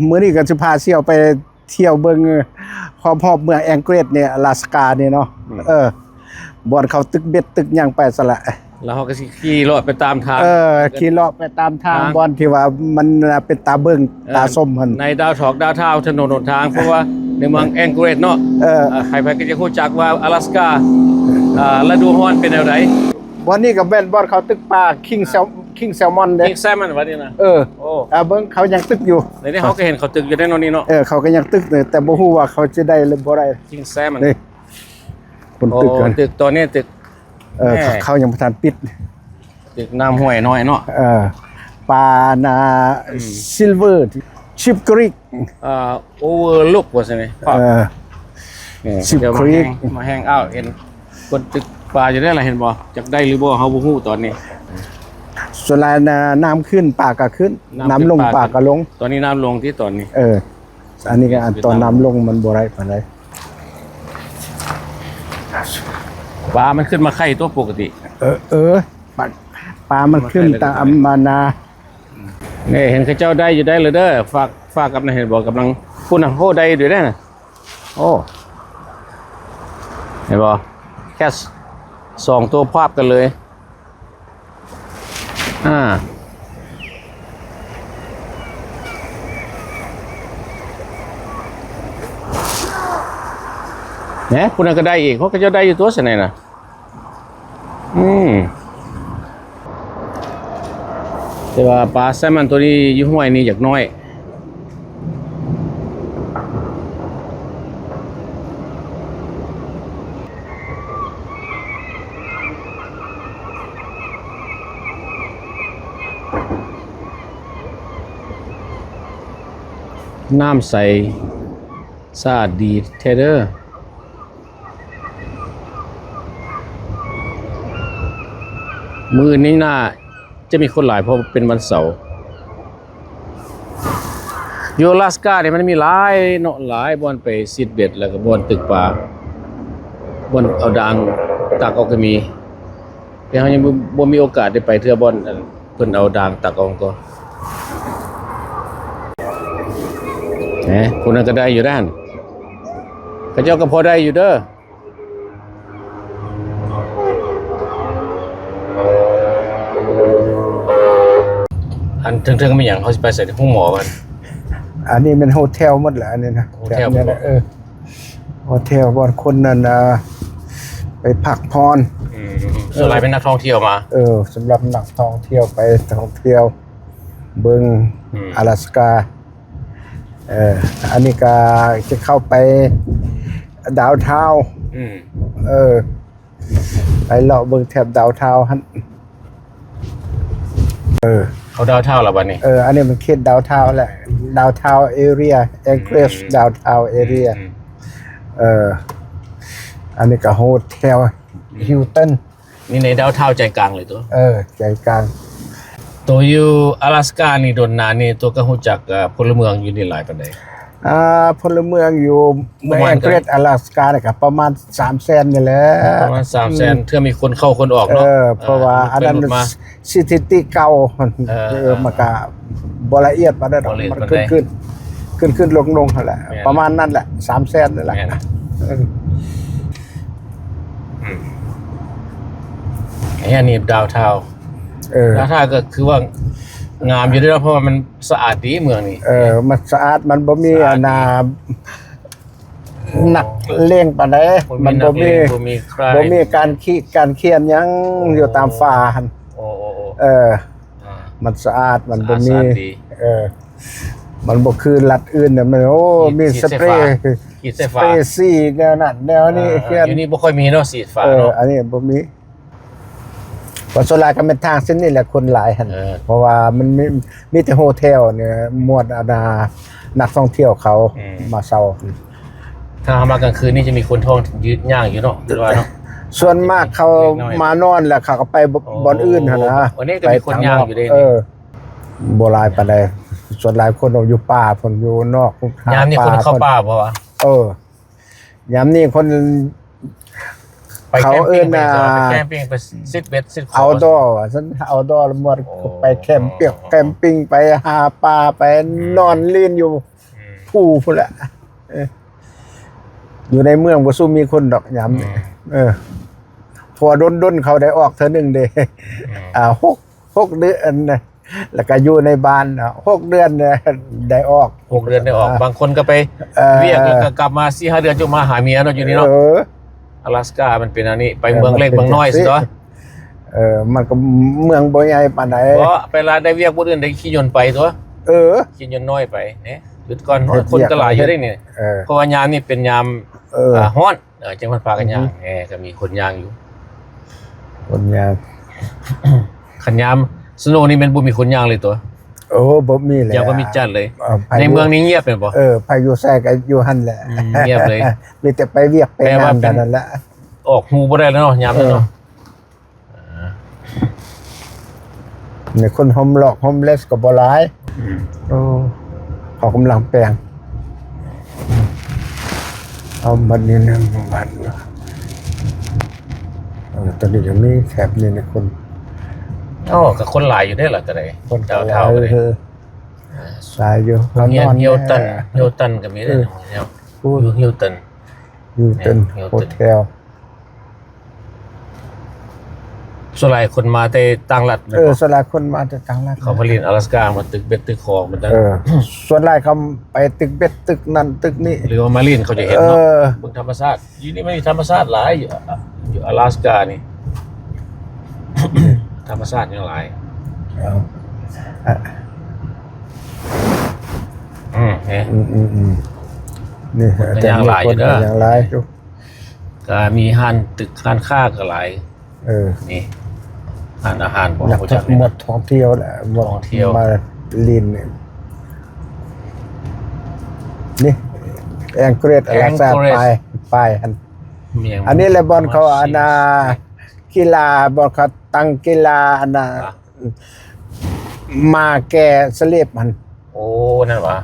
มื้อนี้ก็จะพาเที่ยวไปเที่ยวเบิ่งหอบเมืองแองเกรดเนี่ยอลาสกาเนี่ยเนาะบ่อนเขาตึกเบ็ดตึกหยังไปซะละแล้วเขาก็ขี่รถไปตามทางขี่เลาะไปตามทางบ่อนที่ว่ามันเป็นตาเบิ่งตาส้มหั่นในดาวเท้าถนนหนทางเพราะว่าในเมืองแองเกรดเนาะใครๆก็จะรู้จักว่าอลาสกาฤดูร้อนเป็นแนวใดบ่อนนี้ก็แม่นบ่อนเขาตึกปลาคิงแซลมอนเด้คิงแซลมอนว่านี่นะโอ้เบิ่งเขายังตึกอยู่ในนี้เขาก็เห็นเขาตึกอยู่ในโน่นนี่เนาะเขาก็ยังตึกเลยแต่บ่ฮู้ว่าเขาจะได้หรือบ่ได้คิงแซลมอนนี่คนตึกกันตึกตัวนี้ตึกเขายังบ่ทันปิดตึกน้ำห้วยน้อยเนาะปานาซิลเวอร์ชิปครีกโอเวอร์ลุกว่าใช่ไหมชิปครีกมาแฮงเอาเห็นคนตึกปลาจะได้อะไรเห็นบ่จักได้หรือบ่เฮาบ่ฮู้ตอนนี้ส่วนน้ำขึ้นปากก็ขึ้นน้ำลงปากก็ลงตอนนี้น้ำลงที่ตอนนี้อันนี้ก็ตอนน้ำลงมันบ่ไรปานใดปลามันขึ้นมาไข่ตัวปกติปลามันขึ้นตามมานานี่เห็นเขาเจ้าได้อยู่ได้เลยเด้อฝากกับนายเห็นบอกกำลังพูดนะโหได้อยู่ได้น่ะโอ้เห็นบ่แค่2ตัวภาพกันเลยเนี่ยคุณก็ได้อีกเขาก็จะได้อยู่ตัวเสน่ห์นะแต่ว่าปลาแซลมอนตัวนี้อยู่ห้วยนี่อยากน้อยน้ำใสสะอาดดีเทเดอร์มือนี้น่าจะมีคนหลายเพราะเป็นวันเสาร์ยูอลาสกาเนี่ยมันมีหลายเนาะหลายบอนไปซีดเบ็ดแล้วก็บอนตึกปลาบอนเอาดังตักเอาก็มีแต่เขายังบ่มีโอกาสได้ไปเทื่อบอนเพิ่นเอาดังตักเอาก็คนนั้นก็ได้อยู่ด้านเขาเจ้าก็พอได้อยู่เด้ออันถึงๆไม่อย่างเขาไปใส่ในห้องหมอกันอันนี้เป็นโฮเทลหมดแหละอันนี้นะโฮเทลโฮเทลบอนคนนั้นไปพักพรส่วนใหญ่เป็นนักท่องเที่ยวมาสำหรับนักท่องเที่ยวไปท่องเที่ยวเบิ่งอลาสกาอันนี้ก็จะเข้าไปดาวเทาไปเลาะเบิ่งแถบดาวเทาหั่นเขาดาวเท่าแล้วบัดนี้อันนี้มันเขตดาวเทาแหละดาวเทาเอเรียแองเกรสดาวเทาเอเรียอันนี้ก็โฮเทลฮิลตันนี่ในดาวเท่าใจกลางเลยตัวใจกลางตัวอยู่อลาสกานี่โดนนานนี่ตัวก็รู้จักพลเมืองอยู่นี่หลายปานใดพลเมืองอยู่เมืองแองเกรสอลาสกาเนี่ยก็ประมาณ300,000นี่แหละประมาณ300,000เทื่อมีคนเข้าคนออกเนาะเพราะว่าอันนั้นสถิติเก่ามันก็บ่ละเอียดปานนั้นมันขึ้นลงนั่นแหละประมาณนั้นแหละ300,000นั่นแหละอันนี้ดาวเทาดาวเทาก็คือว่างามอยู่ด้วยเพราะว่ามันสะอาดดีเมืองนี่มันสะอาดมันบ่มีหนักเล่งปานใดมันบ่มีการเคียนหยังอยู่ตามฟ้าหั่นมันสะอาดมันบ่มีมันบ่คือรัฐอื่นน่ะมันมีสเปรย์สีแนวนั้นแนวนี้อยู่นี่บ่ค่อยมีเนาะสีฟ้าเนาะอันนี้บ่มีวันสุดท้ายก็เป็นทางเส้นนี่แหละคนหลายหั่นเพราะว่ามันมีแต่โฮเทลเนี่ยมวดนักท่องเที่ยวเขามาเซาถ้ามากลางคืนนี่จะมีคนท้องยืดย่างอยู่เนาะว่าเนาะส่วนมากเขามานอนแล้วเขาก็ไปบ่อนอื่นหั่นนะวันนี้ก็มีคนย่างอยู่ด้วยบ่หลายปานใดส่วนหลายคนอยู่ป่าเพิ่นอยู่นอกยามนี้คนเข้าป่าบ่วะยามนี้คน ไปแคมปิ้งไปแคมปิ้งไปซิดเบ็ดซิดคอ เอาดอฉันเอาดอหมดไปแคมปิ้งไปหาปลาไปนอนเล่นอยู่ผู้พุ่นแหละอยู่ในเมืองบ่สู้มีคนดอกยามนี่พอด้นเขาได้ออกเท่านึงเด้6 เดือนนะแล้วก็อยู่ในบ้าน6 เดือนได้ออก6 เดือนได้ออกบางคนก็ไปเวียกแล้วก็กลับมา 4-5 เดือนจะมาหาเมียเนาะอยู่นี่เนาะ阿拉斯加มันเป็นอันนี้ไปเมืองเล็กเมืองน้อยสิเนาะมันก็เมืองบ่ใหญ่ปานใดบ่ไปลาได้เวียกบ่อื่นได้ขี่ยนต์ไปตัวขี่ยนต์น้อยไปเนี่ยหยุดก่อนคนก็หลายอยู่ได้นี่เพราะว่ายามนี่เป็นยามฮ้อนจังมันพากันย่างก็มีคนย่างอยู่คนย่างคันยามสโนว์นี่มันบ่มีคนย่างเลยตัวโอ้บ่มีเลยยังบ่มีจัดเลยในเมืองนี้เงียบเป็นบ่พายุแทรกอยู่หั่นแหละเงียบเลยมีแต่ไปเวียกไปงานนั่นแหละออกหูบ่ได้แล้วเนาะยามนั้นเนาะในคนโฮมเลสก็บ่หลายเขากำลังแปลงเอาบัดนี้นะบัดตอนนี้ยังมีแคบนี่ในคนก็คนหลายอยู่ได้หรอแต่ไหนคนเท่าเลยสายอยู่เฮียวตันก็มีได้เนี่ยเฮียวตันโฮเทลส่วนหลายคนมาแต่ต่างรัฐส่วนหลายคนมาแต่ต่างรัฐเขาผลิต阿拉斯加มาตึกเบ็ดตึกคองมันตั้งส่วนหลายเขาไปตึกเบ็ดตึกนั่นตึกนี้หรือว่ามาลินเขาจะเห็นเนาะบนธรรมชาติอยู่นี่ไม่มีธรรมชาติหลายอยู่阿拉斯加นี่ธรรมชาติยังหลายนี่ยังหลายอยู่เด้อยังหลายอยู่ก็มีห้านตึกห้านค้าก็หลายนี่ร้านอาหารบอกว่าจะหมดท่องเที่ยวแหละท่องเที่ยวมาลินนี่แองเกรดอะไรซะไปอันนี้แหละบอลเขาอันน่ะกีฬาบอลเขาตั้งกีฬาอันน่ะมาแก่สเลปมันโอ้นั่นวะ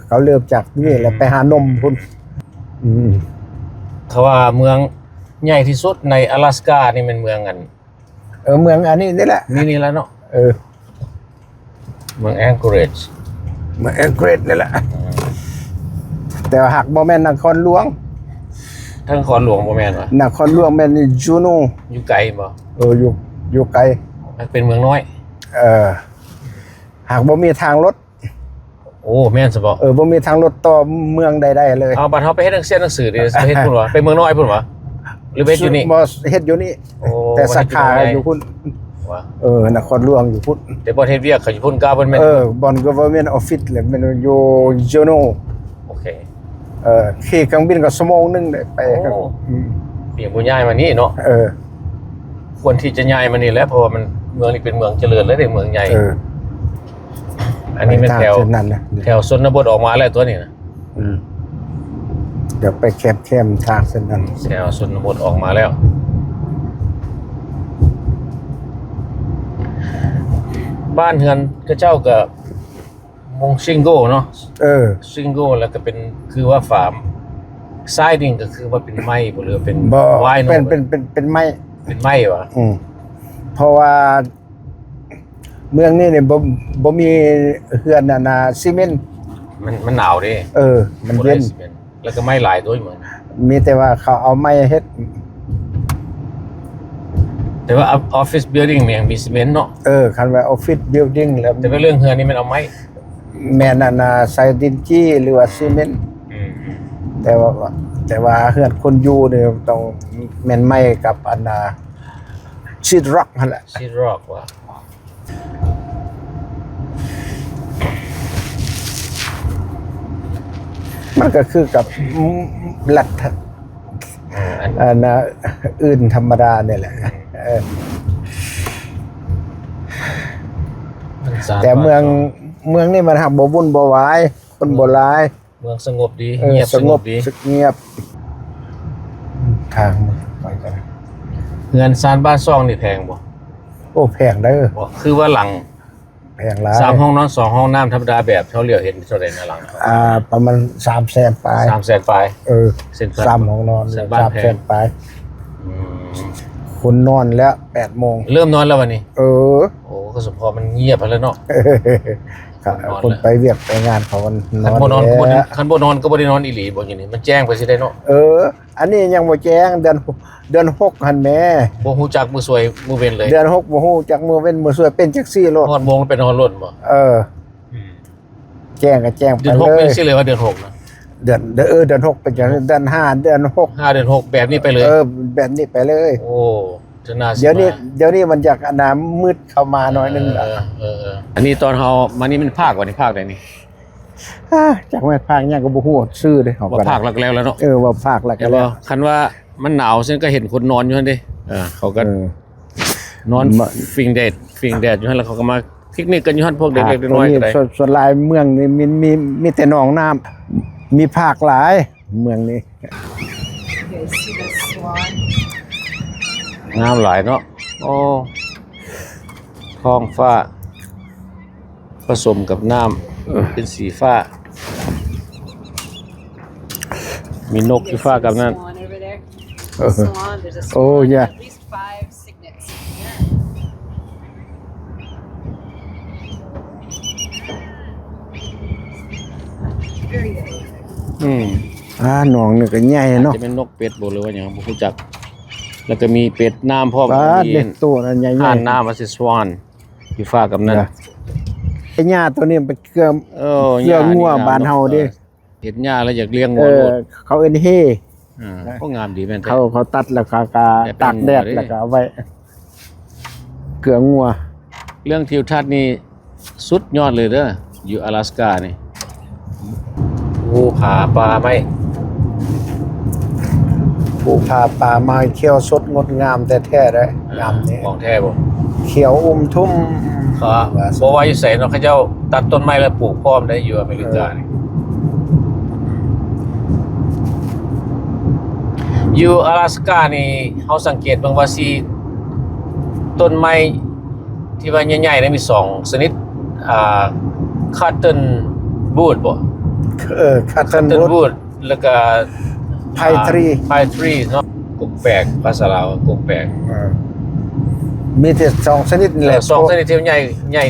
เขาเริ่มจากนี่แหละไปหานมพุ่นเขาว่าเมืองใหญ่ที่สุดใน阿拉斯加นี่เป็นเมืองอันเมืองอันนี้นี่แหละนี่แล้วเนาะเมืองแองเกรจนี่แหละแต่หักบ่แม่นนครหลวงนครหลวงบ่แม่นวะนครหลวงแม่นจูโนอยู่ไกลบ่อยู่ไกลเป็นเมืองน้อยหากบ่มีทางรถโอ้แม่นซะบ่บ่มีทางรถต่อเมืองใดๆเลยเอาบัดเฮาไปเฮ็ดหนังสือดิไปเฮ็ดพุ่นวะไปเมืองน้อยพุ่นวะหรือเฮ็ดอยู่นี่บ่เฮ็ดอยู่นี่แต่สาขาอยู่พุ่นนครหลวงอยู่พุ่นแต่บ่เฮ็ดเวียกเขาอยู่พุ่นกาบ่แม่นบ่อน Government Office แหละมันอยู่จูโนโอเคขี่เครื่องบินก็ชั่วโมงนึงได้ไปเปลี่ยนบ่ย้ายมานี่เนาะควรที่จะย้ายมานี่แหละเพราะว่ามันเมืองนี้เป็นเมืองเจริญและเป็นเมืองใหญ่อันนี้เป็นแถวชนบทออกมาแล้วตัวนี้นะเดี๋ยวไปแคมทางเส้นนั้นแถวชนบทออกมาแล้วบ้านเฮือนก็เจ้ากับมงซิงโก้เนาะซิงโก้แล้วก็เป็นคือว่าฟาร์มไซดิ้งก็คือว่าเป็นไม้หรือเป็นไว้เป็นไม้เป็นไม้วะเพราะว่าเมืองนี้เนี่ยบ่มีเฮือนน่ะซีเมนต์มันหนาวดิมันเย็นแล้วก็ไม้หลายด้วยเหมือนมีแต่ว่าเขาเอาไม้เฮ็ดแต่ว่าออฟฟิศบิลดิ้งมันยังมีซีเมนต์เนาะคันว่าออฟฟิศบิลดิ้งแล้วแต่ว่าเรื่องเฮือนนี่มันเอาไม้แม่นน่ะใส่ดินจี้หรือว่าซีเมนต์แต่ว่าเฮือนคนอยู่เนี่ยต้องแม่นไม้กับอันน่ะชีทร็อกนั่นแหละชีทร็อกว่ะมันก็คือกับลัทธิอื่นธรรมดาเนี่ยแหละแต่เมืองนี่มันหักบ่วุ่นบ่วายคนบ่หลายเมืองสงบดีเงียบสงบดีเงียบทางไปกันเงินซานบ้านซ่องนี่แพงบ่โอ้แพงเด้อคือว่าหลังแพงหลาย3ห้องนอน2ห้องน้ำธรรมดาแบบเท่าเหลียวเห็นเท่าใดนะหลังประมาณ300,000ปลาย300,000ปลาย3ห้องนอน300,000ปลาย คนนอนแล้ว8 โมง เริ่มนอนแล้ววันนี้ เออ โอ้ก็สมพอมันเงียบไปแล้วเนาะ ครับ นอน คนไปเวียกไปงานเขากันน คัน อน บ่นอนก็บ่ได้ แล้ว คันบ่นอนก็บ่ได้นอนอีหลีบ่อย่างนี้มันแจ้งไปสิได้เนาะ อันนี้ยังบ่แจ้งเดือน6หั่นแหม่ บ่ฮู้จักมื้อสวยมื้อเว้นเลย เดือน6บ่ฮู้จักมื้อเว้นมื้อสวยเป็นจักซี่โลด นอนโมงแล้วไปนอนรถบ่ แจ้งก็แจ้งไป เดือน6 เล เป็น ย สิเลยว่าเดือน6นะ เดือน6เป็นจังเดือน5เดือน6 5เดือน6แบบนี้ไปเลย แบบนี้ไปเลย โอ้จะน่าสิ เดี๋ยวนี้มันอยากน้ำมืดเข้ามาหน่อยนึงล่ะ อันนี้ตอนเฮามานี่มันภาคว่านี่ภาคใดนี่ จากแม่ภาคยังก็บ่ฮู้ชื่อเด้เขา ว่า ก็ ภาคหลักแล้วแล้วเนาะ ว่าภาคแล้ว แต่ ก็ ว่า แล้ว คันว่ามันหนาวซึ่งก็เห็นคนนอนอยู่นั่นเด้เขาก็ เออน อนฟิงแดดอยู่หั่นแล้วเขาก็มาพิกนิกกันอยู่หั่นพวกเด็กๆน้อยๆก็ได้ ส่วนหลายเมืองนี่มีแต่หนองน้ำมีภาคหลายเมืองนี้ Okay, see the swan? งามหลายเนาะโอ้ท้องฟ้า ผสมกับน้ำเป็นสีฟ้า มีนกที่ฟ้ากับนั่น Swan over there. Uh-huh. Swan, there's a Oh, swan. yeah. At least 5 cygnets. Very good. อืม หนองนี่ก็ใหญ่เนาะ จะเป็นนกเป็ดบ่หรือว่าหยังบ่รู้จัก แล้วก็มีเป็ดน้ำพร้อม มี เด็กตัวนั้นใหญ่ ห่านน้ำมันสิสวานที่ฟ้ากับนั่น ไอ้หญ้าตัวนี้เป็นเกลือ เออ เลี้ยงงัวบ้านเฮาเด้ เห็นหญ้าแล้วอยากเลี้ยงงัวโลด เขาเอิ้นเฮ ก็งามดีแม่นแท้ เขาตัดแล้วก็ตากแดดแล้วก็เอาไว้เกลืองัว เรื่องทิวทัศน์นี่สุดยอดเลยเด้ออยู่อลาสก้านี่ภูผาป่าไม้ ภูผาป่าไม้เขียวสดงดงามแท้ๆเลยงามนี่ ของแท้บ่ เขียวทุ่ม เขาบ่ว่าอยู่ไสเนาะเขาเจ้าตัดต้นไม้แล้วปลูกพร้อมได้อยู่อเมริกานี่อยู่อลาสก้านี่เฮาสังเกตเบิ่งว่าสิต้นไม้ที่ว่าใหญ่ๆนี่มี2ชนิดคัตเทิลบูดบ่ คัตเทิ คัต ล เทิล บู บู ด ดแล้วก็ ไพทรี ไพทรีเนาะกุกแปลกภาษาลาวกุกแปลก มีแต่2ชนิดนี่แหละ สองชนิดที่ใหญ่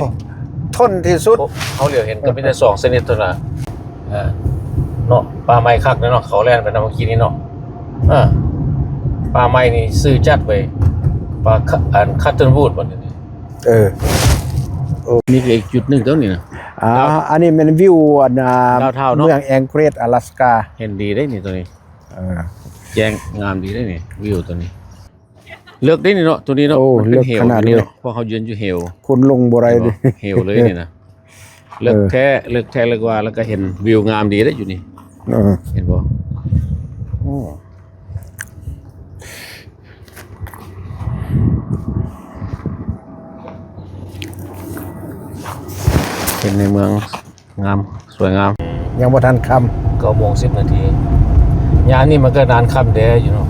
ทนที่สุด เขาเหลียวเห็นก็มีแต่2ชนิดเท่านั้นเนาะปลาไม้คักเนาะเขาแล่นไปนำเมื่อกี้นี่เนาะปลาไม้นี่ซื้อจัดไว้ปลาคัตเทิลบูดบ่นี่ นี่ก็อีกจุดหนึงเท่านี้นะ อันนี้เป็นวิว ดาวเท่าเนอะ เมืองแองเกรสอลาสกา เห็นดีได้นี่ตัวนี้แจ้งงามดีได้นี่วิวตัวนี้ เลือกได้นี่เนาะตัวนี้เนาะ โอ้ มันเป็น เลือก เหว ขนาด นี่ นี้ เนาะเพราะเขายืนอยู่เหว คุณลงบ่ได้ดิ เหวเลยนี่นะเลือกแท้เลือกว่าแล้วก็เห็นวิวงามดีได้อยู่นี่ เออ เห็นบ่โอ้เป็นในเมืองงามสวยงาม ยังบ่ทันคำ 9 โมง 10 นาทียามนี่มันก็นานค่ำแด้อยู่เนาะ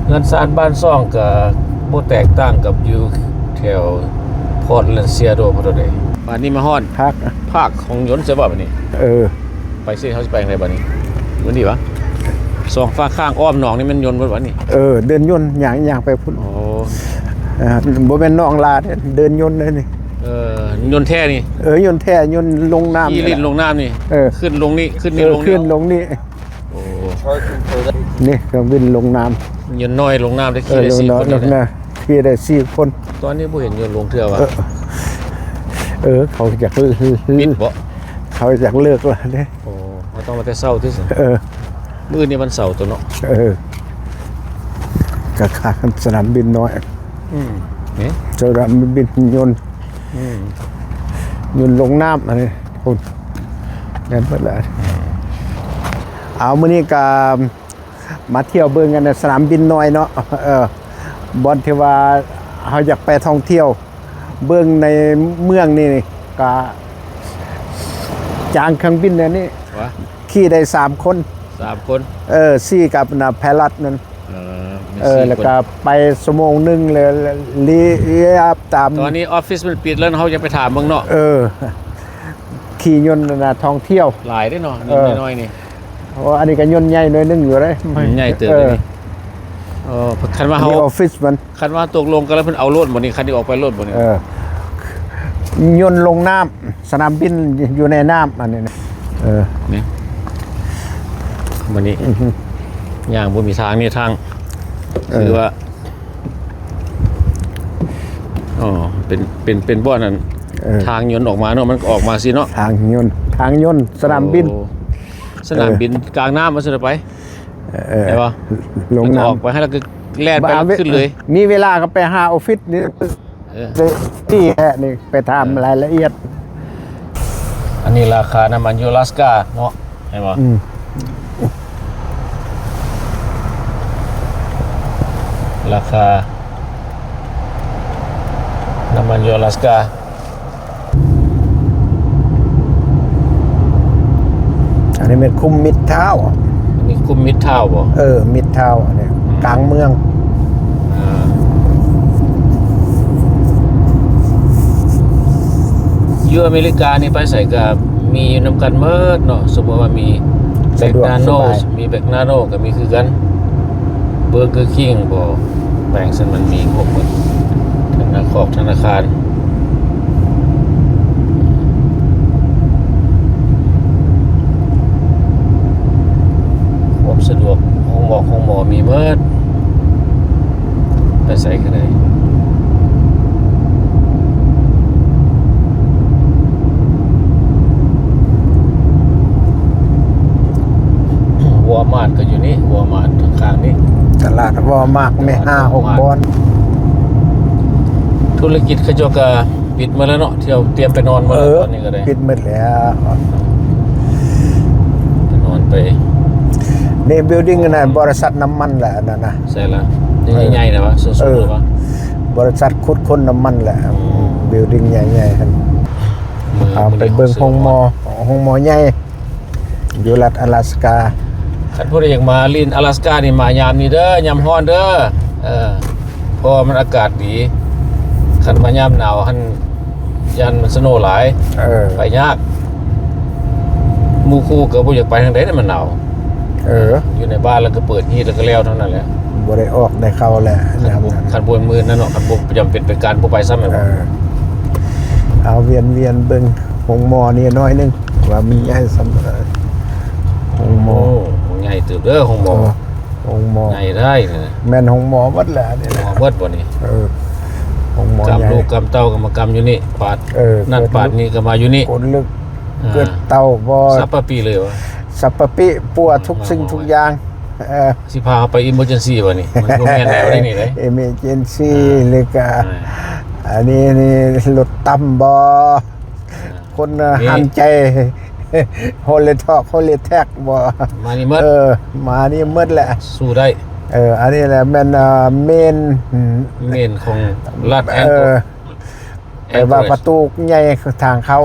เงินสารบ้านซ่องก็บ่แตกต่างกับอยู่แถวพอร์ตแลนด์เซียโดพอดบ้านนี้มาฮอด พัก ภาคของยนต์ใช่ป่ะบัดนี้ ไปสิเขาสิไปจังไดบัดนี้มื้อนี้วะสองฟ้าข้างอ้อมหนองนี่มันยนต์บ่บัดนี้ เดินยนต์อย่างไปพุ่น โอ้ บ่แม่นน้องลาดเดินยนต์เลยนี่ ยนต์แท้นี่ ยนต์แท้ยนต์ลงน้ำ อีลิ้นลงน้ำนี่ ขึ้นลงนี่ขึ้นนี่ลง ขึ้น นี่ ลงนี่ โอ้ นี่เครื่องบินลงน้ำ ยนต์น้อยลงน้ำได้ ล ขี่ได้ ง 4 คน น้ำ เนี่ย นะขี่ได้4 คน ตอนนี้บ่เห็นยนต์ลงเทื่อว่ะ เขาอยาก ปิดบ่ เขาอยากเลิกแล้วเด้ โอ้เขาต้องมาแต่เช้าที่สุด เออ มื้อนี้วันเสาร์ตัวเนาะ กะขาสนามบินน้อย นี่ สนามบินยนต์ลงน้ำอันนี้คุณนั่นเพิ่นละเอามื้อนี้ก็มาเที่ยวเบิ่งกันในสนามบินน้อยเนาะบ่อนที่ว่าเฮาอยากไปท่องเที่ยว เบิ่งในเมืองนี่ก็จางเครื่องบินอันนี้ วะ ขี่ได้3 คน 3 คน ซี่กับไพลอตนั่น มี4 แล้ว คน ก็ไปชั่วโมงหนึงเลยเรียบตาม ตอนนี้ออฟฟิศมันปิดแล้วเขาจะไปถามเมืองเนาะ ขี่ยนต์นะท่องเที่ยว หลายได้เนาะนิดหน่อยนี่ โอ้อันนี้ก็ย่นใหญ่หน่อยนึงอยู่เลย ใหญ่เติบเลยนี่คันว่า อัน เฮา นี้ออฟฟิศมัน คันว่าตกลงกันแล้วเพิ่นเอารถบ่นี่คันนี้ออกไปรถบ่นี่ ย่นลงน้ำสนามบินอยู่ในน้ำอันนี้นะนี่บ่นี่ย่างบ่มีทางนี่ทางคือว่าอ๋อเป็นบ่อนั่นทางยนต์ออกมาเนาะมันออกมาสิเนาะทางยนต์สนามบิน สนามบินกลางน้ำมันสิไปได้ป่ะลงน้ำ ออกไปให้แล้วก็แล่นไปแล้วขึ้นเลยมีเวลาก็ไปหาออฟฟิศนี่ที่แห่นี่ไปทำรายละเอียด อันนี้ราคาน้ำมันยูรัสกาเนาะเห็นป่ะราคาน้ำมันยูรัสกาอันนี้เป็นคุมมิดเท้าอันนี้คุมมิดเท้าป่ะมิดเท้าเนี่ยกลางเมืองยูอเมริกานี่ไปใส่กับมีน้ำกันเมิดเนาะสมมติว่ามีแบกนาโนมีแบกนาโนก็มีคือกันเบอร์เกอร์คิงบ่แบ่งสันมันมีครบหมดธนาคารความสะดวกของหมอมีเมิดไปใส่ก็ได้วอร์มาร์ทก็อยู่นี่วอร์มาร์ทข้างๆนี่ตลาดวอร์มาร์ทไม่5-6 บอนธุรกิจเขาเจ้าก็ปิดมาแล้วเนาะเที่ยวเตรียมไปนอนมาแล้วตอนนี้ก็ได้ปิดหมดแล้วไปนอนไปในบิลดิ้งนั่นบริษัทน้ำมันแหละนั่นนะใช่ละใหญ่ๆนะวะสูงๆหรือวะบริษัทขุดค้นน้ำมันแหละบิลดิ้งใหญ่ๆกันเอาไปเบิ่งห้องหมอใหญ่อยู่รัฐ阿拉斯加คันผู้ใดอยากมาลิน阿拉斯加นี่มายามนี้เด้อยามร้อนเด้อเพราะมันอากาศดีคันมายามหนาวหันยันมันสโนว์หลายไปยากหมู่คู่ก็บ่อยากไปทางใดมันหนาวอยู่ในบ้านแล้วก็เปิดฮีทแล้วก็แล้วเท่านั้นแหละบ่ได้ออกได้เข้าแหละคันบ่มื้อนั่นเนาะคันบ่จำเป็นเป็นการบ่ไปซ้ำแม่นบ่เอาเวียนเบิ่งห้องหมอนี่น้อยนึงว่ามีใหญ่สำหรับห้องหมอใหญ่ตึบเด้อห้องหมอใหญ่ได้แม่นห้องหมอวัดแหละนี่นะหมอวัดบ่นี่ห้องหมอใหญ่กำลูกกำเต้าก็มากำอยู่นี่ปาดนั่นปาดนี่ก็มาอยู่นี่คนลึกเกิดเต้าบ่สัปปะปีเลยวะสัปปะปีปัวทุกสิ่งทุกอย่างสิพาไป emergency บ่นี่มันบ่แม่นแล้วนี่เด้ emergency เลยก็อันนี้รถต่ำบ่คนหันใจโฮเลทอกโฮเลแท็กบ่มานี่หมดมานี่หมดแหละสู้ได้อันนี้แหละมันเมนของรัฐแอนแต่ว่าประตูใหญ่ทางเข้า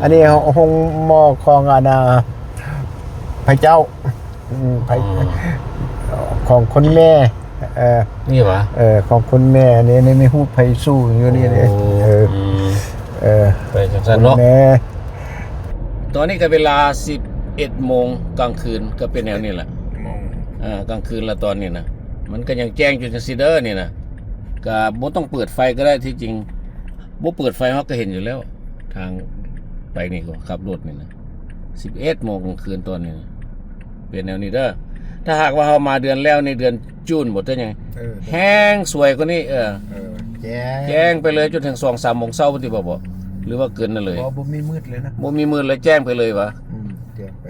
อันนี้ห้องหมอของพระเจ้าของคนแม่นี่วะของคนแม่นี่ไม่ฮู้ไผสู้อยู่นี่เลยไปจังซั่นเนาะตอนนี้ก็เวลา 11 โมงกลางคืนก็เป็นแนวนี้แหละกลางคืนละตอนนี้นะมันก็ยังแจ้งอยู่จังซี่เด้อนี่นะก็บ่ต้องเปิดไฟก็ได้ที่จริงบ่เปิดไฟเฮาก็เห็นอยู่แล้วทางไปนี่ก็ขับรถนี่นะ11 โมงกลางคืนตอนนี้เป็นแนวนี้เด้อถ้าหากว่าเฮามาเดือนแล้วในเดือนจูนบ่ได้ยังแห้งสวยกว่านี้แจ้งไปเลยจนถึง 2-3 โมงเช้าพุ่นติบ่หรือว่าเกินนั่นเลยบ่มีมืดเลยนะบ่มีมืดเลยแจ้งไปเลยวะ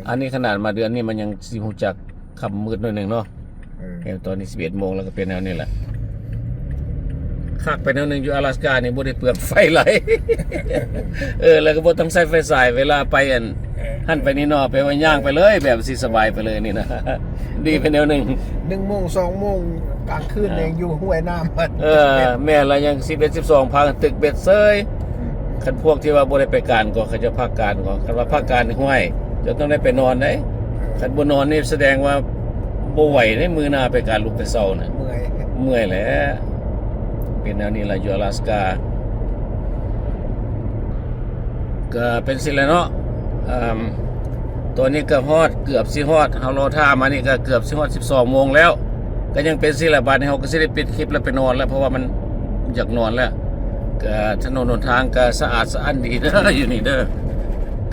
อันนี้ขนาดมาเดือนนี้มันยังสิฮู้จักค่ำมืดหน่อยนึงเนาะตอนนี้ 11 โมงแล้วก็เป็นแนวนี้แหละคักไปแนวนึงอยู่阿拉斯加นี่บ่ได้เปลืองไฟไหลแล้วก็บ่ต้องใช้ไฟสายเวลาไปหันไปนี่เนาะไปว่าย่างไปเลยแบบสิสบายไปเลยนี่นะดีเป็นแนวนึง1 โมง 2 โมงกลางคืนเองอยู่ห้วยน้ำแม่ละยัง11-12พาตึกเบ็ดเซยคันพวกที่ว่าบ่ได้ไปการก็เขาจะพักการก็คันว่าพักการห้วยจะต้องได้ไปนอนได้คันบ่นอนนี่แสดงว่าบ่ไหวในมือหน้าไปการลุกแต่เช้าน่ะเมื่อยแหละเป็นแนวนี้ล่ะอยู่阿拉斯加ก็เป็นสิแหละเนาะ ตัวนี้เกือบฮอดเกือบสิฮอดเฮารอท่ามานี่ก็เกือบสิฮอด12 โมงแล้วก็ยังเป็นสิละบาดนี้เฮาก็สิได้ปิดคลิปแล้วไปนอนแล้วเพราะว่ามันอยากนอนแล้วก็ถนนหนทางก็สะอาดสะอ้านดีเด้อ อยู่นี่เด้อ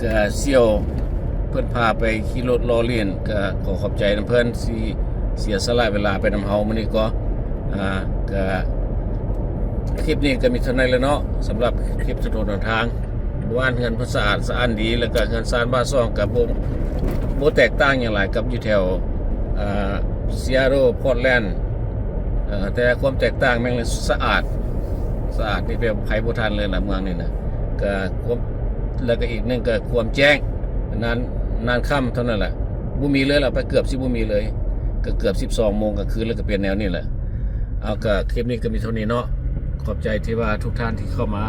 ก็เสี่ยวเพิ่นพาไปขี่รถล้อเลียนก็ขอขอบใจนำเพิ่นที่เสียสละเวลาไปนำเฮามื้อนี้ก็ก็คลิปนี้ก็มีเท่านั้นแล้วเนาะสำหรับคลิปถนนหนทางบ้านเฮือนเพิ่นสะอาดสะอ้านดีแล้วก็เฮือนซานบ้านซ่องก็บ่แตกต่างหยังหลายกับอยู่แถวซีแอตเทิลพอร์ตแลนด์แต่ความแตกต่างแม่งเลยสะอาดนี่แบบไผบ่ทันเลยล่ะเมืองนี่นะก็ความแล้วก็อีกหนึงก็ความแจ้งนานค่ำเท่านั้นแหละบ่มีเลยล่ะไปเกือบสิบ่มีเลยก็เกือบ12 โมงกลางคืนแล้วก็เป็นแนวนี้แหละเอาก็คลิปนี้ก็มีเท่านี้เนาะขอบใจที่ว่าทุกท่านที่เข้ามา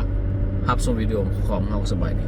รับชมวิดีโอของเฮาสบายดี